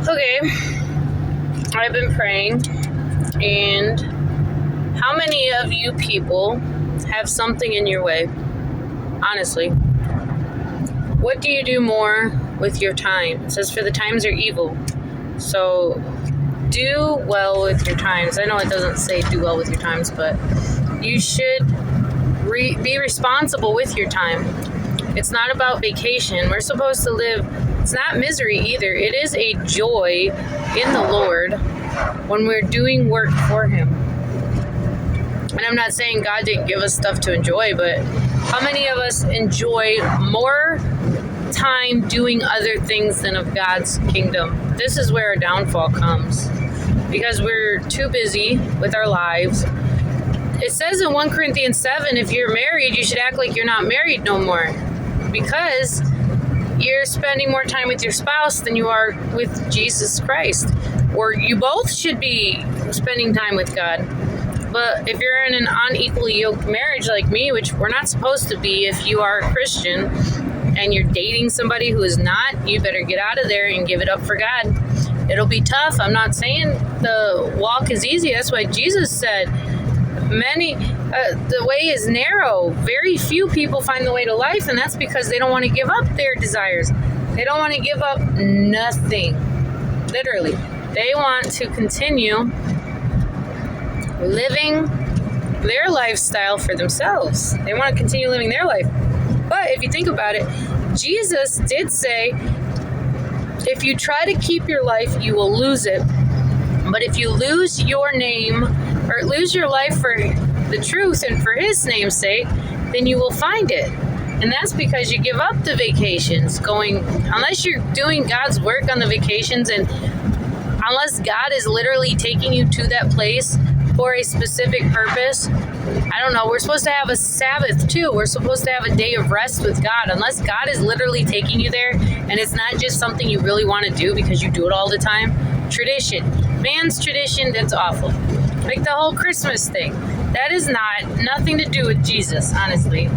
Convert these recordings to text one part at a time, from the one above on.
Okay, I've been praying, and how many of you people have something in your way? Honestly, what do you do more with your time? It says, for the times are evil. So, do well with your times. I know it doesn't say do well with your times, but you should be responsible with your time. It's not about vacation. We're supposed to live, it's not misery either. It is a joy in the Lord when we're doing work for Him. And I'm not saying God didn't give us stuff to enjoy, but how many of us enjoy more time doing other things than of God's kingdom? This is where our downfall comes, because we're too busy with our lives. It says in 1 Corinthians 7, if you're married, you should act like you're not married no more, because you're spending more time with your spouse than you are with Jesus Christ. Or you both should be spending time with God. But if you're in an unequally yoked marriage like me, which we're not supposed to be if you are a Christian, and you're dating somebody who is not, you better get out of there and give it up for God. It'll be tough. I'm not saying the walk is easy. That's why Jesus said, the way is narrow. Very few people find the way to life, and that's because they don't want to give up their desires. They don't want to give up nothing. Literally. They want to continue living their lifestyle for themselves. They want to continue living their life. But if you think about it, Jesus did say, if you try to keep your life, you will lose it. But if you lose your name, or lose your life for the truth and for His name's sake, then you will find it. And that's because you give up the vacations, unless you're doing God's work on the vacations, and unless God is literally taking you to that place for a specific purpose. I don't know, we're supposed to have a Sabbath too. We're supposed to have a day of rest with God. Unless God is literally taking you there, and it's not just something you really want to do because you do it all the time. Tradition. Man's tradition, that's awful. Like the whole Christmas thing. That is nothing to do with Jesus, honestly.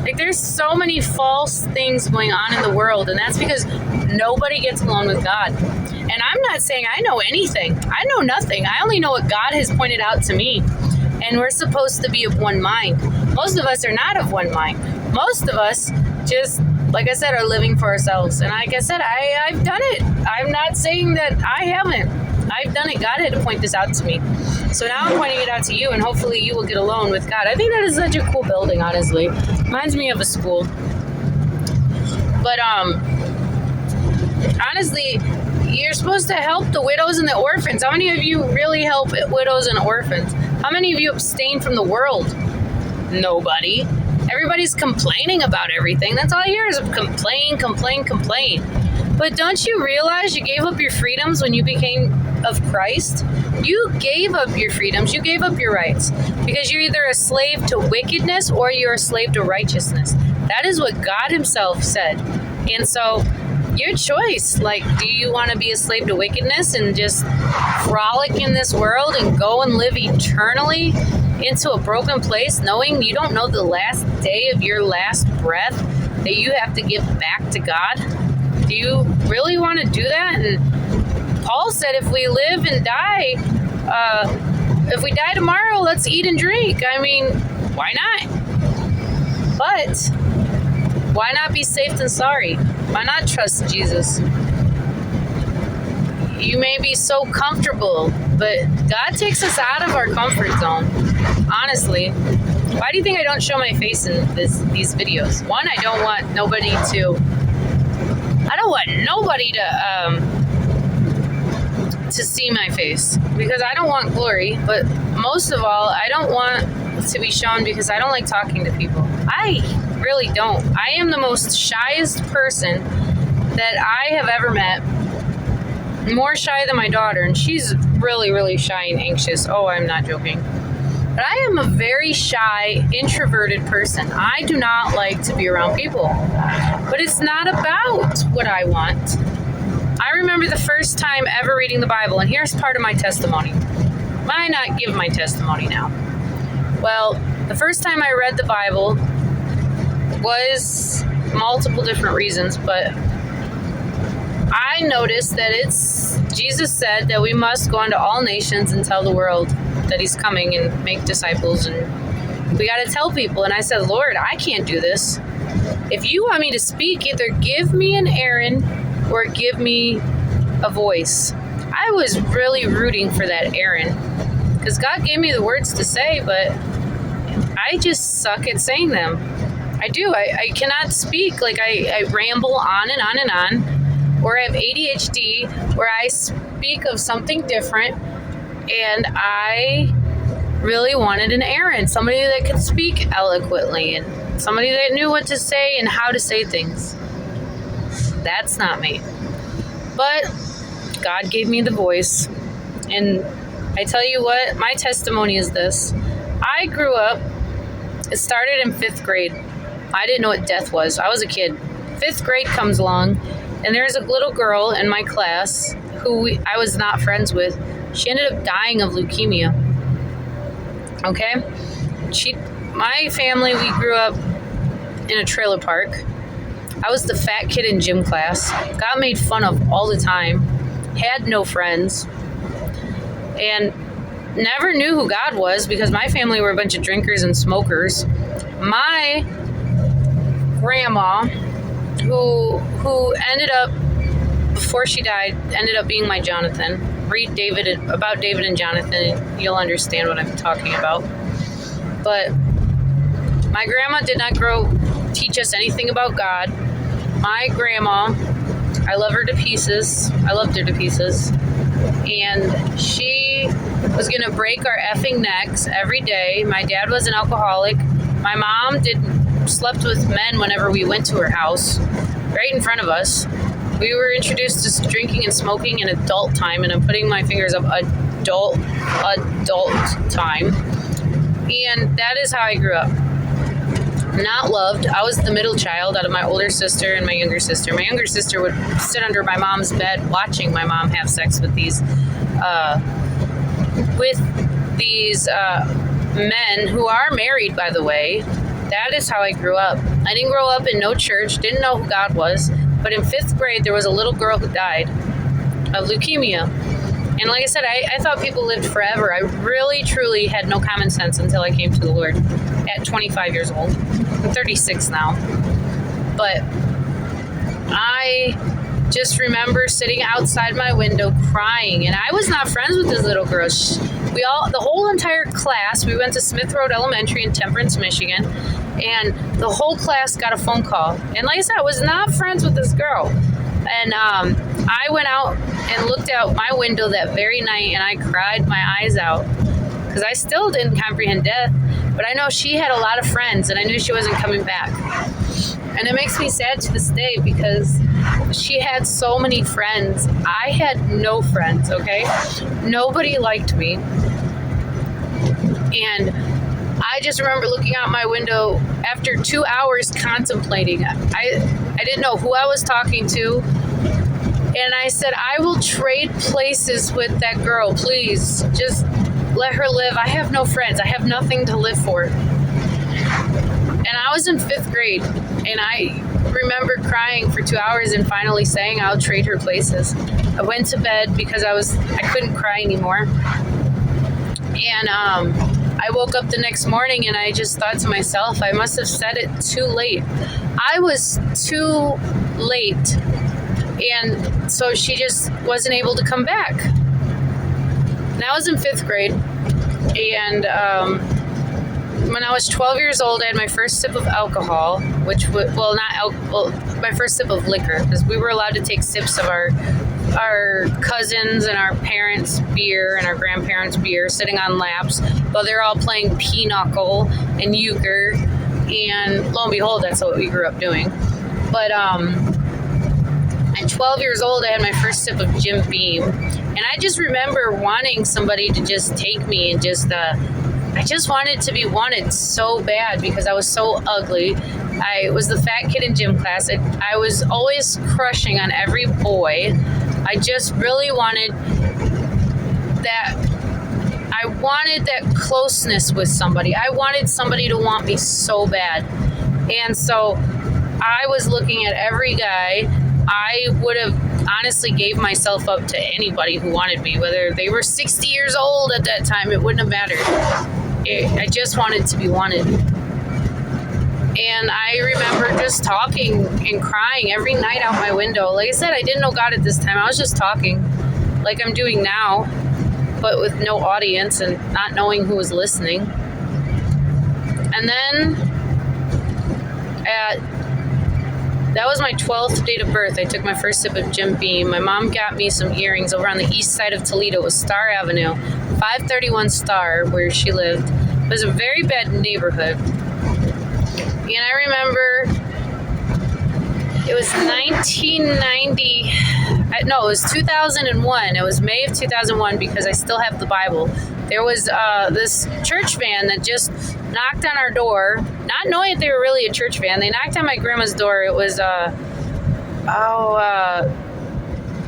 Like, there's so many false things going on in the world, and that's because nobody gets alone with God. And I'm not saying I know anything. I know nothing. I only know what God has pointed out to me. And we're supposed to be of one mind. Most of us are not of one mind. Most of us just, like I said, are living for ourselves. And like I said, I've done it. I'm not saying that I haven't. I've done it. God had to point this out to me. So now I'm pointing it out to you, and hopefully you will get alone with God. I think that is such a cool building, honestly. Reminds me of a school. But honestly, you're supposed to help the widows and the orphans. How many of you really help widows and orphans? How many of you abstain from the world? Nobody. Everybody's complaining about everything. That's all I hear is complain. But don't you realize you gave up your freedoms when you became of Christ? You gave up your freedoms. You gave up your rights. Because you're either a slave to wickedness or you're a slave to righteousness. That is what God Himself said. And so, your choice. Like, do you want to be a slave to wickedness and just frolic in this world and go and live eternally into a broken place, knowing you don't know the last day of your last breath that you have to give back to God? Do you really want to do that? And Paul said, if we live and die, if we die tomorrow, let's eat and drink. I mean, why not? But why not be safe than sorry? Why not trust Jesus? You may be so comfortable, but God takes us out of our comfort zone. Honestly. Why do you think I don't show my face in these videos? One, I don't want nobody to see my face, because I don't want glory. But most of all, I don't want to be shown because I don't like talking to people. I really don't. I am the most shyest person that I have ever met. More shy than my daughter, and she's really, really shy and anxious. Oh, I'm not joking. But I am a very shy, introverted person. I do not like to be around people. But it's not about what I want. I remember the first time ever reading the Bible, and here's part of my testimony. Why not give my testimony now? Well, the first time I read the Bible was multiple different reasons, but I noticed that Jesus said that we must go into all nations and tell the world that he's coming and make disciples, and we got to tell people. And I said, Lord, I can't do this. If you want me to speak, either give me an Aaron or give me a voice. I was really rooting for that Aaron because God gave me the words to say, but I just suck at saying them. I do. I cannot speak. Like I ramble on and on and on, or I have ADHD where I speak of something different, and I really wanted an Aaron, somebody that could speak eloquently and somebody that knew what to say and how to say things. That's not me. But God gave me the voice. And I tell you what, my testimony is this. I grew up, it started in 5th grade. I didn't know what death was. I was a kid. 5th grade comes along, and there's a little girl in my class who I was not friends with. She ended up dying of leukemia. Okay? My family, we grew up in a trailer park. I was the fat kid in gym class. Got made fun of all the time. Had no friends. And never knew who God was because my family were a bunch of drinkers and smokers. My grandma, who ended up, before she died, ended up being my Jonathan. Read about David and Jonathan, and you'll understand what I'm talking about. But my grandma did not teach us anything about God. My grandma, I love her to pieces. I loved her to pieces. And she was going to break our effing necks every day. My dad was an alcoholic. My mom slept with men whenever we went to her house, right in front of us. We were introduced to drinking and smoking in adult time, and I'm putting my fingers up, adult time. And that is how I grew up. Not loved. I was the middle child out of my older sister and my younger sister. My younger sister would sit under my mom's bed watching my mom have sex with these men who are married, by the way. That is how I grew up. I didn't grow up in no church, didn't know who God was. But in 5th grade, there was a little girl who died of leukemia. And like I said, I thought people lived forever. I really, truly had no common sense until I came to the Lord at 25 years old. I'm 36 now. But I just remember sitting outside my window crying. And I was not friends with this little girl. The whole entire class, we went to Smith Road Elementary in Temperance, Michigan. And the whole class got a phone call. And like I said, I was not friends with this girl. And I went out and looked out my window that very night, and I cried my eyes out because I still didn't comprehend death. But I know she had a lot of friends, and I knew she wasn't coming back. And it makes me sad to this day because she had so many friends. I had no friends, okay? Nobody liked me. And I just remember looking out my window after 2 hours contemplating. I didn't know who I was talking to. And I said, I will trade places with that girl, please. Just let her live. I have no friends. I have nothing to live for. And I was in 5th grade. And I remember crying for 2 hours and finally saying I'll trade her places. I went to bed because I couldn't cry anymore. And I woke up the next morning and I just thought to myself, I must have said it too late. I was too late. And so she just wasn't able to come back. And I was in 5th grade. And when I was 12 years old, I had my first sip of alcohol, my first sip of liquor, because we were allowed to take sips of our cousins and our parents' beer and our grandparents' beer sitting on laps while they're all playing pinochle and euchre. And lo and behold, that's what we grew up doing. But at 12 years old, I had my first sip of Jim Beam. And I just remember wanting somebody to just take me and I just wanted to be wanted so bad because I was so ugly. I was the fat kid in gym class. I was always crushing on every boy. I just really wanted that. I wanted that closeness with somebody. I wanted somebody to want me so bad. And so I was looking at every guy. I would have honestly gave myself up to anybody who wanted me, whether they were 60 years old at that time. It wouldn't have mattered. I just wanted to be wanted. And I remember just talking and crying every night out my window. Like I said, I didn't know God at this time. I was just talking like I'm doing now, but with no audience and not knowing who was listening. And then that was my 12th date of birth. I took my first sip of Jim Beam. My mom got me some earrings over on the east side of Toledo. It was Star Avenue, 531 Star, where she lived. It was a very bad neighborhood. And I remember it was 1990. No, it was 2001. It was May of 2001 because I still have the Bible. There was this church van that just knocked on our door, not knowing that they were really a church van. They knocked on my grandma's door. It was, I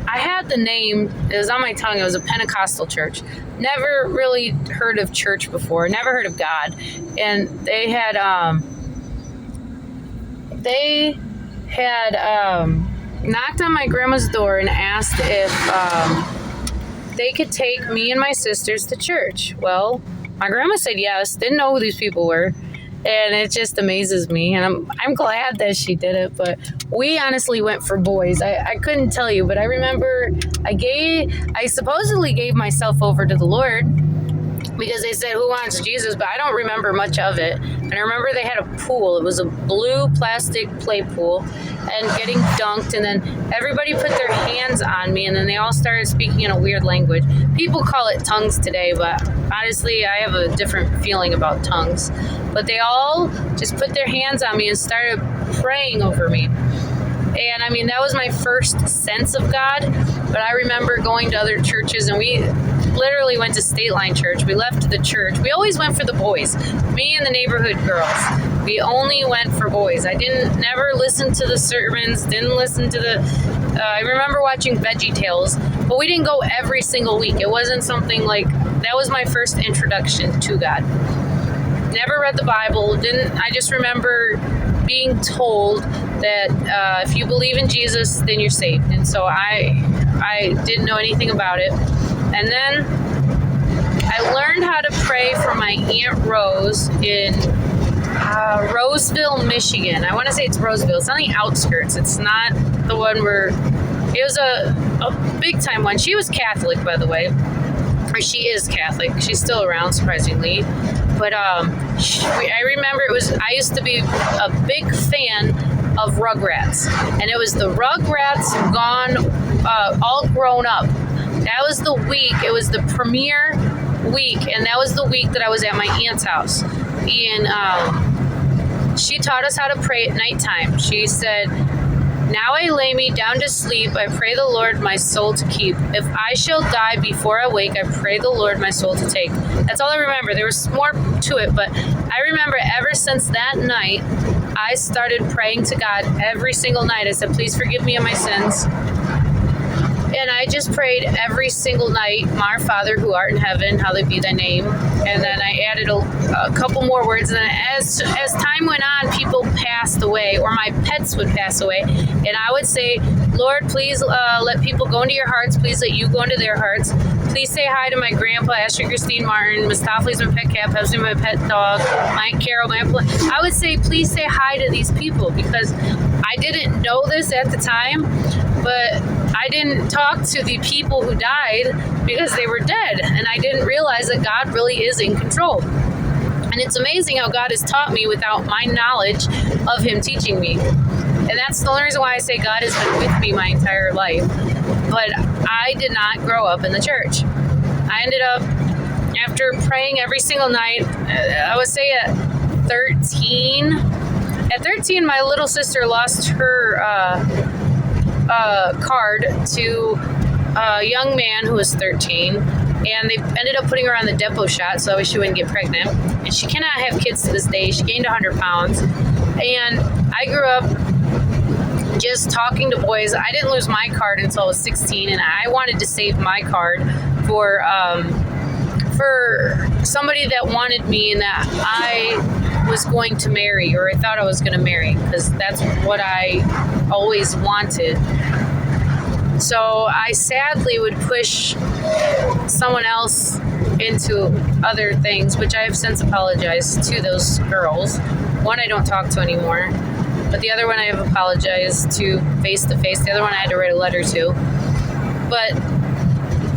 had the name. It was on my tongue. It was a Pentecostal church. Never really heard of church before. Never heard of God. And they had knocked on my grandma's door and asked if they could take me and my sisters to church. Well, my grandma said yes. Didn't know who these people were, and it just amazes me. And I'm glad that she did it. But we honestly went for boys. I couldn't tell you, but I remember I supposedly gave myself over to the Lord, because they said, who wants Jesus? But I don't remember much of it. And I remember they had a pool. It was a blue plastic play pool, and getting dunked. And then everybody put their hands on me, and then they all started speaking in a weird language. People call it tongues today, but honestly, I have a different feeling about tongues. But they all just put their hands on me and started praying over me. And I mean, that was my first sense of God. But I remember going to other churches, and we literally went to State Line Church. We left the church. We always went for the boys. Me and the neighborhood girls. We only went for boys. I never listened to the sermons, didn't listen to the, I remember watching Veggie Tales, but we didn't go every single week. It wasn't something like, that was my first introduction to God. Never read the Bible, I just remember being told that if you believe in Jesus, then you're saved. And so I didn't know anything about it. And then I learned how to pray for my Aunt Rose in Roseville, Michigan. I want to say it's Roseville. It's on the outskirts. It's not the one where, it was a big time one. She was Catholic, by the way. Or she is Catholic. She's still around, surprisingly. But I remember I used to be a big fan of Rugrats. And it was the Rugrats gone, all grown up. That was the week, it was the premiere week, and that was the week that I was at my aunt's house. And she taught us how to pray at nighttime. She said, now I lay me down to sleep, I pray the Lord my soul to keep. If I shall die before I wake, I pray the Lord my soul to take. That's all I remember. There was more to it, but I remember ever since that night, I started praying to God every single night. I said, please forgive me of my sins. And I just prayed every single night, Our Father who art in heaven, hallowed be thy name. And then I added a couple more words. And then as time went on, people passed away, or my pets would pass away. And I would say, Lord, please let people go into your hearts. Please let you go into their hearts. Please say hi to my grandpa, Ashley Christine Martin. Miss Toffley's my pet cat, Pepsi my pet dog, Mike Carroll, my I would say, please say hi to these people, because I didn't know this at the time, but I didn't talk to the people who died because they were dead, and I didn't realize that God really is in control. And it's amazing how God has taught me without my knowledge of Him teaching me. And that's the only reason why I say God has been with me my entire life. But I did not grow up in the church. I ended up, after praying every single night, I would say at 13, my little sister lost her card to a young man who was 13, and they ended up putting her on the depot shot so she wouldn't get pregnant. And she cannot have kids to this day. She gained 100 pounds. And I grew up just talking to boys. I didn't lose my card until I was 16, and I wanted to save my card for somebody that wanted me and that I was going to marry, or I thought I was going to marry, because that's what I always wanted. So I sadly would push someone else into other things, which I have since apologized to those girls. One I don't talk to anymore, but the other one I have apologized to face to face. The other one I had to write a letter to. But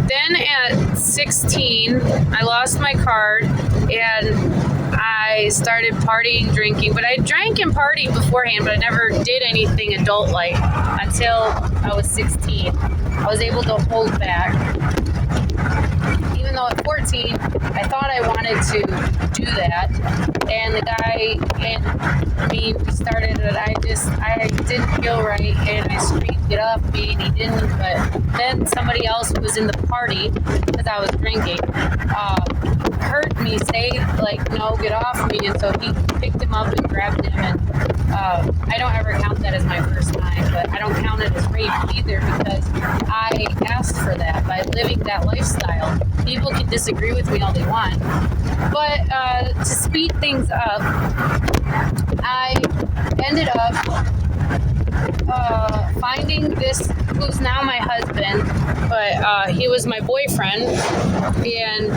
then at 16, I lost my card and I started partying, drinking. But I drank and partied beforehand, but I never did anything adult-like until I was 16. I was able to hold back. Even though at 14, I thought I wanted to do that. And the guy and me, we started it. I didn't feel right. And I screamed, get off me, and he didn't. But then somebody else who was in the party, because I was drinking, heard me say, like, no, get off me. And so he picked him up and grabbed him. And I don't ever count that as my first time, but I don't count it as rape either, because I asked for that by living that lifestyle. People can disagree with me all they want, but to speed things up, I ended up finding this, who's now my husband, but he was my boyfriend, and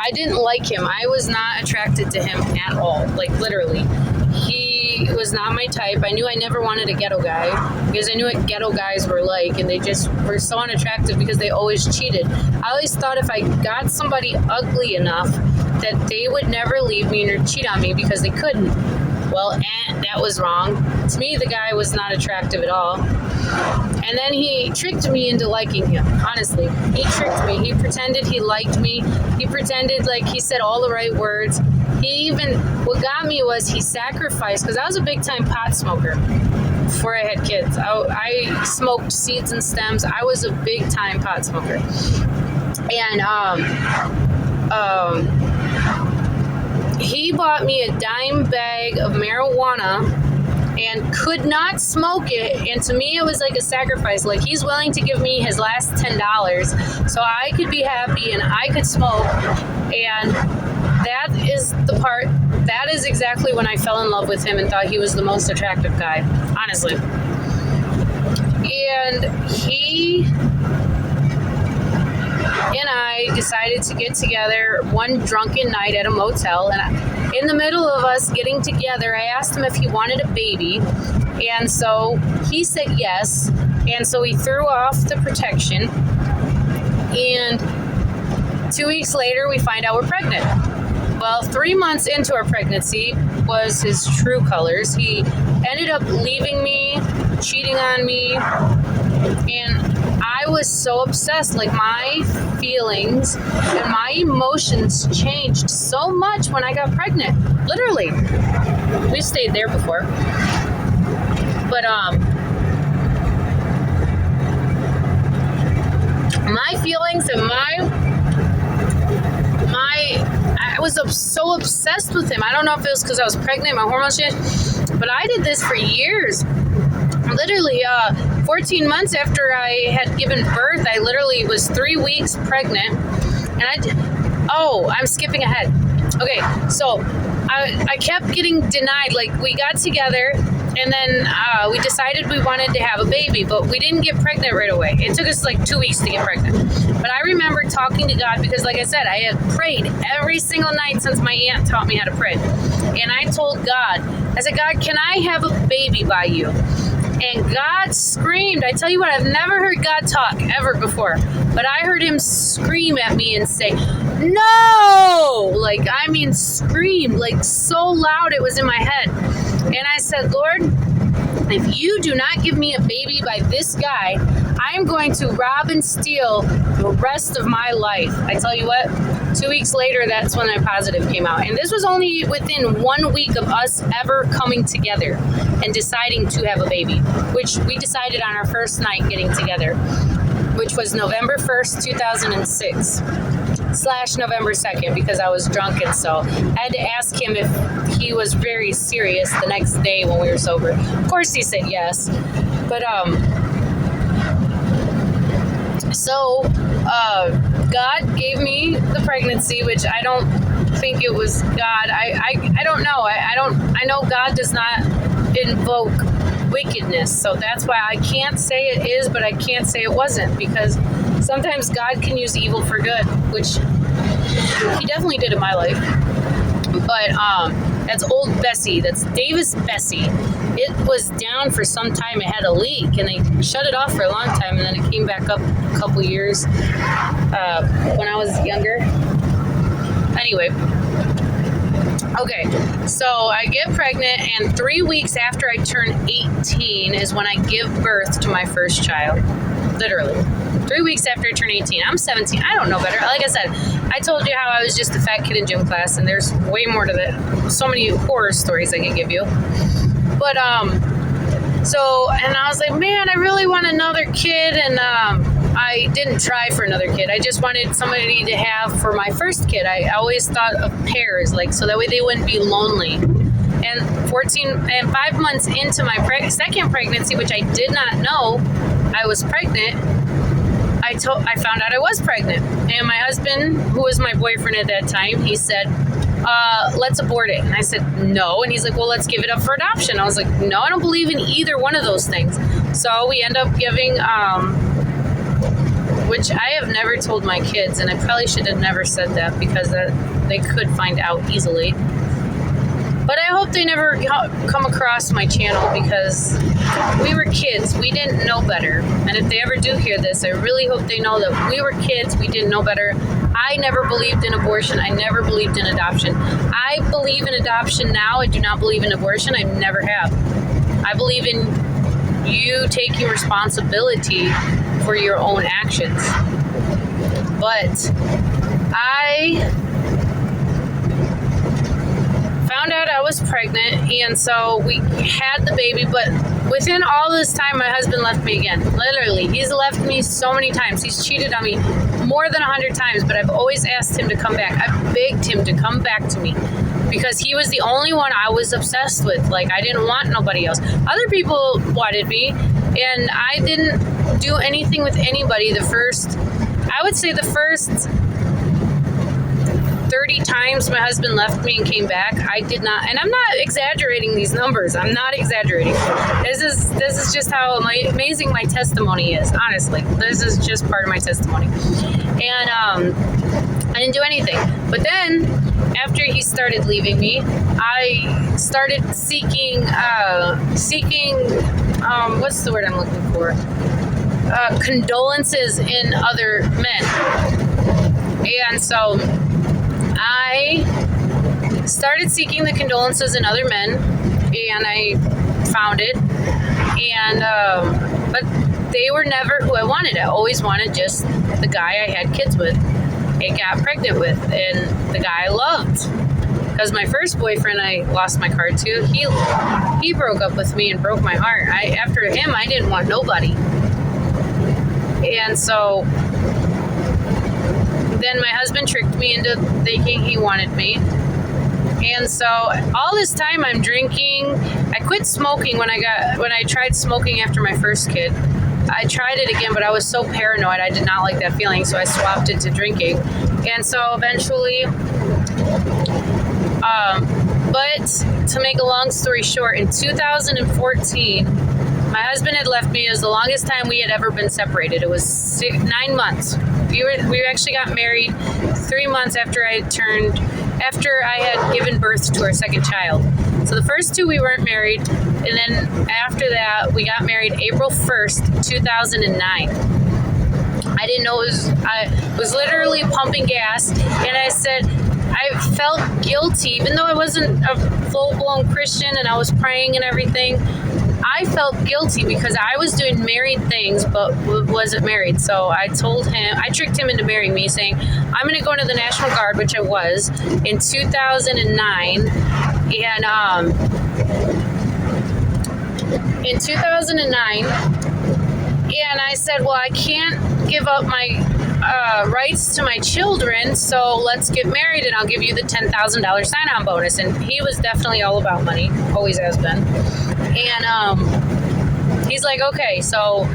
I didn't like him. I was not attracted to him at all, like literally. He was not my type. I knew I never wanted a ghetto guy because I knew what ghetto guys were like, and they just were so unattractive because they always cheated. I always thought if I got somebody ugly enough that they would never leave me or cheat on me because they couldn't. Well, that was wrong. To me, the guy was not attractive at all. And then he tricked me into liking him. Honestly, he tricked me. He pretended he liked me. He pretended like he said all the right words. What got me was he sacrificed, because I was a big time pot smoker before I had kids. I smoked seeds and stems. I was a big time pot smoker. And he bought me a dime bag of marijuana and could not smoke it. And to me, it was like a sacrifice. Like, he's willing to give me his last $10 so I could be happy and I could smoke. And that is exactly when I fell in love with him and thought he was the most attractive guy, honestly. And he and I decided to get together one drunken night at a motel, and in the middle of us getting together, I asked him if he wanted a baby, and so he said yes, and so he threw off the protection, and 2 weeks later, we find out we're pregnant. Well, 3 months into our pregnancy was his true colors. He ended up leaving me, cheating on me, and I was so obsessed. Like, my feelings and my emotions changed so much when I got pregnant. Literally. We stayed there before. But, my feelings and I was so obsessed with him. I don't know if it was because I was pregnant, my hormones changed, but I did this for years. Literally, 14 months after I had given birth, I literally was 3 weeks pregnant, and I'm skipping ahead. Okay, so I kept getting denied. Like, we got together, and then we decided we wanted to have a baby, but we didn't get pregnant right away. It took us like 2 weeks to get pregnant. But I remember talking to God because, like I said, I had prayed every single night since my aunt taught me how to pray. And I told God, I said, God, can I have a baby by you? And God screamed. I tell you what, I've never heard God talk ever before, but I heard him scream at me and say, no! Like, I mean, scream, like so loud it was in my head. And I said, Lord, if you do not give me a baby by this guy, I am going to rob and steal the rest of my life. I tell you what, 2 weeks later, that's when my positive came out. And this was only within 1 week of us ever coming together and deciding to have a baby, which we decided on our first night getting together, which was November 1st, 2006. / November 2nd, because I was drunk, and so I had to ask him if he was very serious the next day when we were sober. Of course he said yes, but God gave me the pregnancy, which I don't think it was God. I don't know. I know God does not invoke wickedness. So that's why I can't say it is, but I can't say it wasn't, because sometimes God can use evil for good, which he definitely did in my life. But that's old Bessie. That's Davis Bessie. It was down for some time. It had a leak, and they shut it off for a long time, and then it came back up a couple years when I was younger. Anyway, okay, so I get pregnant, and 3 weeks after I turn 18 is when I give birth to my first child. Literally. 3 weeks after I turn 18. I'm 17. I don't know better. Like I said, I told you how I was just a fat kid in gym class, and there's way more to that. So many horror stories I can give you. But, and I was like, man, I really want another kid, and I didn't try for another kid. I just wanted somebody to have for my first kid. I always thought of pairs, like, so that way they wouldn't be lonely. And 5 months into my second pregnancy, which I did not know I was pregnant, I found out I was pregnant. And my husband, who was my boyfriend at that time, he said, let's abort it. And I said, no. And he's like, well, let's give it up for adoption. I was like, no, I don't believe in either one of those things. So we end up giving, which I have never told my kids, and I probably should have never said that, because they could find out easily. But I hope they never come across my channel, because we were kids. We didn't know better. And if they ever do hear this, I really hope they know that we were kids. We didn't know better. I never believed in abortion. I never believed in adoption. I believe in adoption now. I do not believe in abortion. I never have. I believe in you taking responsibility for your own actions. But I found out I was pregnant, and so we had the baby, but within all this time, my husband left me again. Literally, he's left me so many times. He's cheated on me more than 100 times, but I've always asked him to come back. I begged him to come back to me, because he was the only one I was obsessed with. Like, I didn't want nobody else. Other people wanted me, and I didn't do anything with anybody the first 30 times my husband left me and came back. I did not, and I'm not exaggerating these numbers. I'm not exaggerating. This is just how amazing my testimony is. Honestly, this is just part of my testimony. And I didn't do anything. But then, after he started leaving me, I started seeking. What's the word I'm looking for? Condolences in other men. And so I started seeking the condolences in other men, and I found it. And but they were never who I wanted. I always wanted just the guy I had kids with and got pregnant with, and the guy I loved. Because my first boyfriend, I lost my card to. He broke up with me and broke my heart. After him, I didn't want nobody. And so then my husband tricked me into thinking he wanted me. And so all this time I'm drinking. I quit smoking when I tried smoking after my first kid. I tried it again, but I was so paranoid. I did not like that feeling, so I swapped it to drinking. And so eventually, but to make a long story short, in 2014, my husband had left me. It was the longest time we had ever been separated. It was 9 months. We actually got married 3 months after I had given birth to our second child. So the first two we weren't married, and then after that we got married April 1st, 2009. I didn't know I was literally pumping gas, and I said, I felt guilty, even though I wasn't a full-blown Christian and I was praying and everything. I felt guilty because I was doing married things but wasn't married. So I tricked him into marrying me, saying, I'm going to go into the National Guard, which I was, in 2009. And in 2009, and I said, well, I can't give up my rights to my children, so let's get married and I'll give you the $10,000 sign-on bonus. And he was definitely all about money, always has been. And he's like, okay. So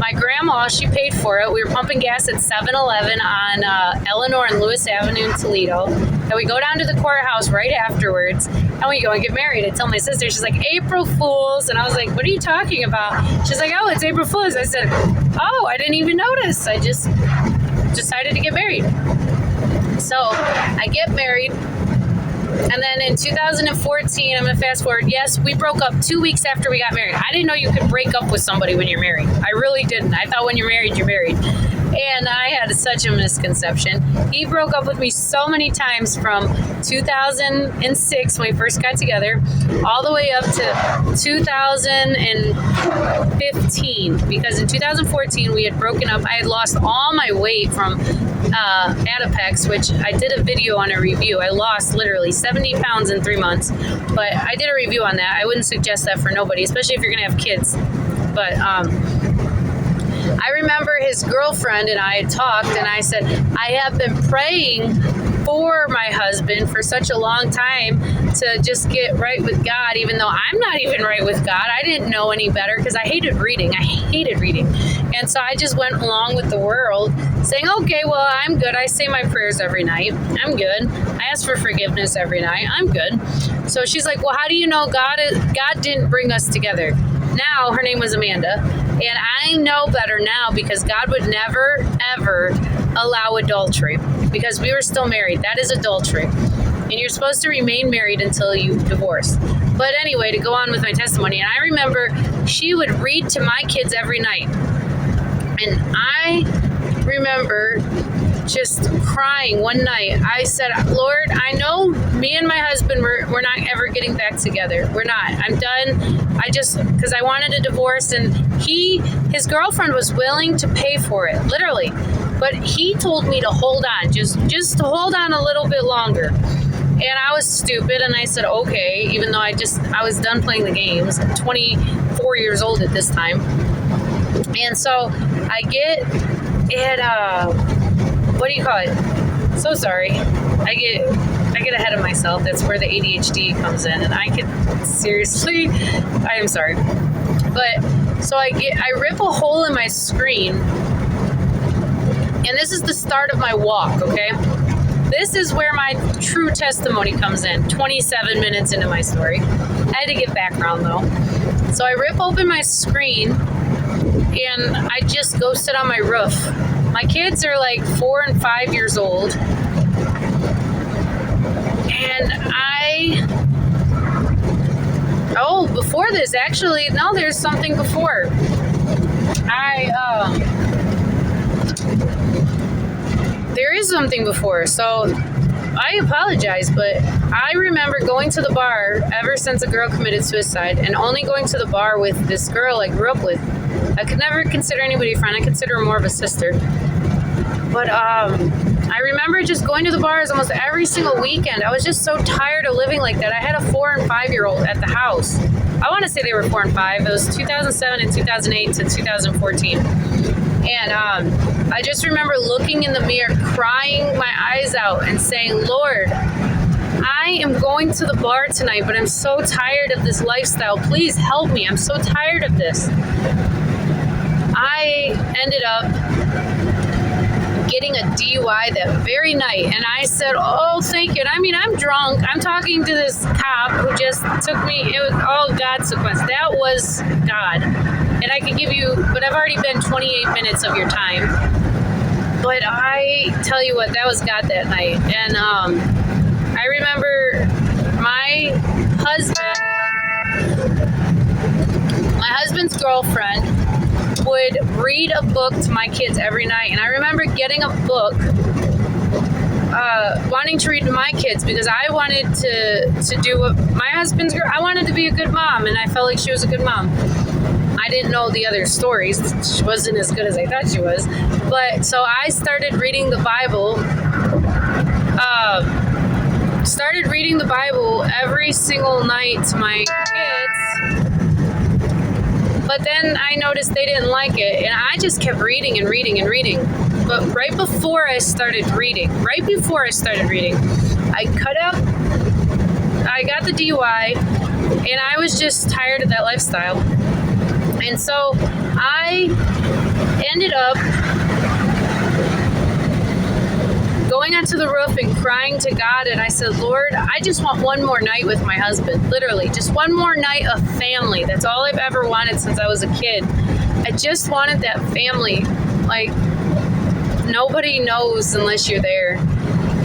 My grandma, she paid for it. We were pumping gas at 7-Eleven on Eleanor and Lewis Avenue in Toledo. And we go down to the courthouse right afterwards, and we go and get married. I tell my sister, she's like, April Fools. And I was like, what are you talking about? She's like, oh, it's April Fools. I said, oh, I didn't even notice. I just decided to get married. So I get married. And then in 2014, I'm going to fast forward. Yes, we broke up 2 weeks after we got married. I didn't know you could break up with somebody when you're married. I really didn't. I thought when you're married, you're married. And I had such a misconception. He broke up with me so many times from 2006 when we first got together all the way up to 2015. Because in 2014, we had broken up. I had lost all my weight from Adipex, which I did a video on a review. I lost literally 70 pounds in 3 months. But I did a review on that. I wouldn't suggest that for nobody, especially if you're going to have kids. But I remember his girlfriend and I had talked, and I said, I have been praying for my husband for such a long time to just get right with God, even though I'm not even right with God. I didn't know any better because I hated reading. And so I just went along with the world saying, okay, well, I'm good. I say my prayers every night. I'm good. I ask for forgiveness every night. I'm good. So she's like, well, how do you know God didn't bring us together? Now, her name was Amanda, and I know better now because God would never, ever allow adultery because we were still married. That is adultery. And you're supposed to remain married until you divorce. But anyway, to go on with my testimony, and I remember she would read to my kids every night. And I remember just crying one night. I said, Lord, I know me and my husband, we're not ever getting back together. We're not. I'm done. Because I wanted a divorce, and his girlfriend was willing to pay for it, literally. But he told me to hold on, just to hold on a little bit longer. And I was stupid, and I said, okay, even though I was done playing the games. I'm 24 years old at this time. And so I get it, what do you call it? So sorry. I get ahead of myself. That's where the ADHD comes in, and I am sorry. But so I rip a hole in my screen, and this is the start of my walk, okay? This is where my true testimony comes in, 27 minutes into my story. I had to give background though. So I rip open my screen, and I just go sit on my roof. My kids are like 4 and 5 years old. And before this, actually, no, there's something before. There is something before, so I apologize, but I remember going to the bar ever since a girl committed suicide, and only going to the bar with this girl I grew up with. I could never consider anybody a friend. I consider her more of a sister. But I remember just going to the bars almost every single weekend. I was just so tired of living like that. I had a 4 and 5 year old at the house. I want to say they were 4 and 5. It was 2007 and 2008 to 2014. And I just remember looking in the mirror, crying my eyes out and saying, Lord, I am going to the bar tonight, but I'm so tired of this lifestyle. Please help me. I'm so tired of this. I ended up getting a DUI that very night, and I said, oh, thank you. And I mean, I'm drunk. I'm talking to this cop who just took me. It was all God's sequence. That was God. And I could give you, but I've already been 28 minutes of your time. But I tell you what, that was God that night. And I remember my husband's girlfriend would read a book to my kids every night. And I remember getting a book, wanting to read to my kids because I wanted to do what my husband's girl, I wanted to be a good mom, and I felt like she was a good mom. I didn't know the other stories. She wasn't as good as I thought she was. But so I started reading the Bible. Every single night to my kids. But then I noticed they didn't like it, and I just kept reading and reading and reading. But right before I started reading, I got the DUI, and I was just tired of that lifestyle. And so I ended up going onto the roof and crying to God, and I said, Lord, I just want one more night with my husband. Literally, just one more night of family. That's all I've ever wanted since I was a kid. I just wanted that family. Like, nobody knows unless you're there.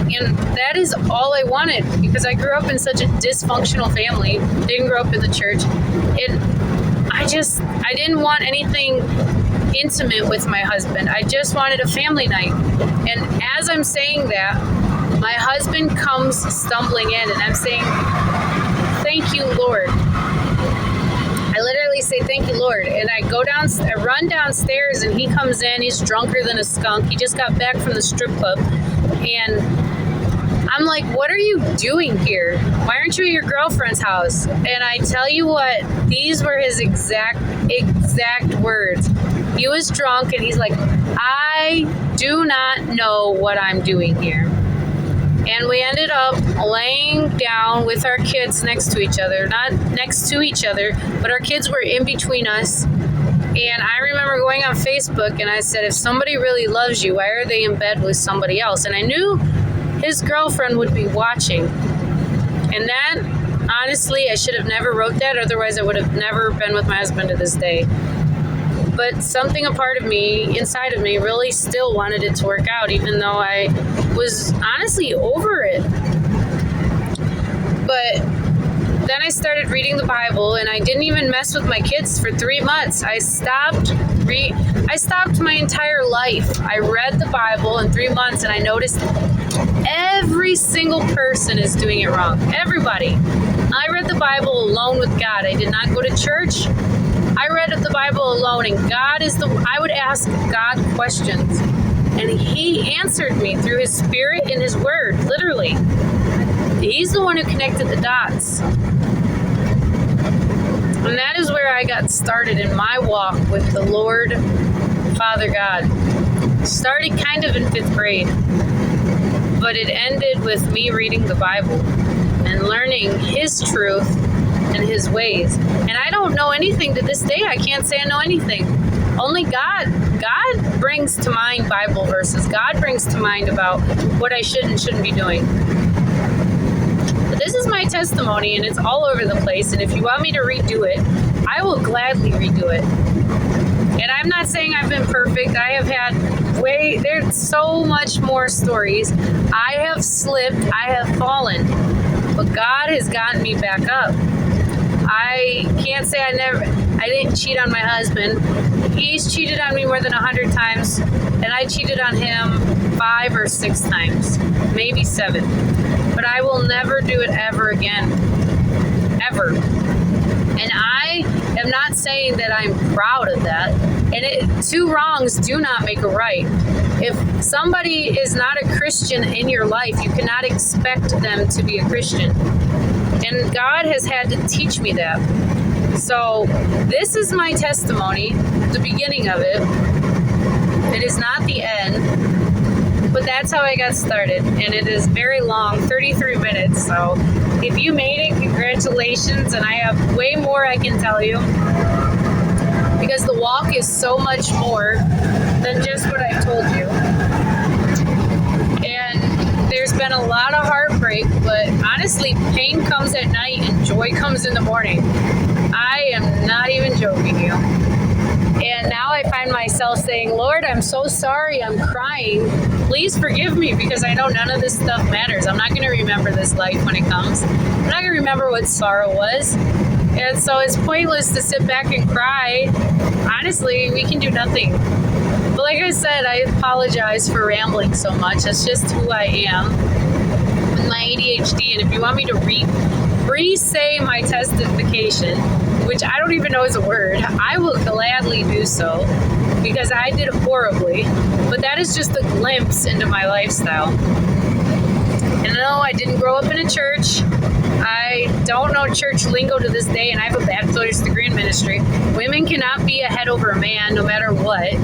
And that is all I wanted, because I grew up in such a dysfunctional family. Didn't grow up in the church. And I didn't want anything intimate with my husband. I just wanted a family night. And as I'm saying that, my husband comes stumbling in, and I'm saying, thank you, Lord. I literally say, thank you, Lord. And I run downstairs, and he comes in. He's drunker than a skunk. He just got back from the strip club. And I'm like, what are you doing here? Why aren't you at your girlfriend's house? And I tell you what, these were his exact words. He was drunk, and he's like, I do not know what I'm doing here. And we ended up laying down with our kids next to each other. Not next to each other, but our kids were in between us. And I remember going on Facebook, and I said, if somebody really loves you, why are they in bed with somebody else? And I knew his girlfriend would be watching. And that, honestly, I should have never wrote that. Otherwise, I would have never been with my husband to this day. But something, a part of me, inside of me, really still wanted it to work out, even though I was honestly over it. But then I started reading the Bible, and I didn't even mess with my kids for 3 months. I stopped my entire life. I read the Bible in 3 months, and I noticed every single person is doing it wrong. Everybody. I read the Bible alone with God. I did not go to church. I read the Bible alone, and I would ask God questions, and he answered me through his spirit and his word, literally. He's the one who connected the dots. And that is where I got started in my walk with the Lord, Father God. Started kind of in 5th grade, but it ended with me reading the Bible and learning his truth and his ways. And I don't know anything to this day. I can't say I know anything. Only God. God brings to mind Bible verses. God brings to mind about what I should and shouldn't be doing. But this is my testimony, and it's all over the place. And if you want me to redo it, I will gladly redo it. And I'm not saying I've been perfect. I have had there's so much more stories. I have slipped. I have fallen. But God has gotten me back up. I can't say I didn't cheat on my husband. He's cheated on me more than 100 times, and I cheated on him 5 or 6 times, maybe 7. But I will never do it ever again. Ever. And I am not saying that I'm proud of that. And 2 wrongs do not make a right. If somebody is not a Christian in your life, you cannot expect them to be a Christian. And God has had to teach me that. So this is my testimony, the beginning of it. It is not the end, but that's how I got started. And it is very long, 33 minutes. So if you made it, congratulations. And I have way more I can tell you, because the walk is so much more than just what I've told you. And there's been a lot of heartbreak, but honestly, pain comes at night and joy comes in the morning. I am not even joking you. And now I find myself saying, Lord, I'm so sorry, I'm crying. Please forgive me, because I know none of this stuff matters. I'm not going to remember this life when it comes. I'm not going to remember what sorrow was. And so it's pointless to sit back and cry. Honestly, we can do nothing. But like I said, I apologize for rambling so much. That's just who I am with my ADHD. And if you want me to re-say my testification, which I don't even know is a word, I will gladly do so, because I did horribly. But that is just a glimpse into my lifestyle. And no, I didn't grow up in a church. I don't know church lingo to this day, and I have a bachelor's degree in ministry. Women cannot be a head over a man, no matter what.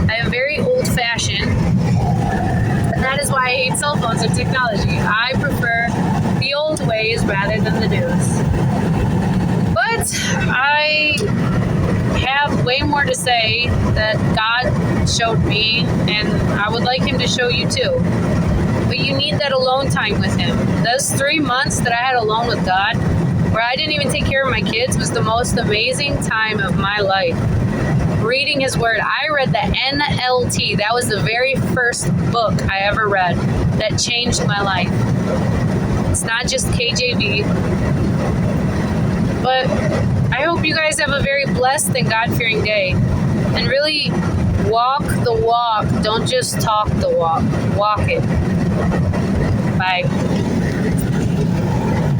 I am very old-fashioned, and that is why I hate cell phones and technology. I prefer the old ways rather than the news. But I have way more to say that God God showed me, and I would like him to show you too. But you need that alone time with him. Those 3 months that I had alone with God, where I didn't even take care of my kids, was the most amazing time of my life. Reading his word. I read the NLT. That was the very first book I ever read that changed my life. It's not just KJV. But I hope you guys have a very blessed and God-fearing day. And really walk the walk. Don't just talk the walk. Walk it. Bye.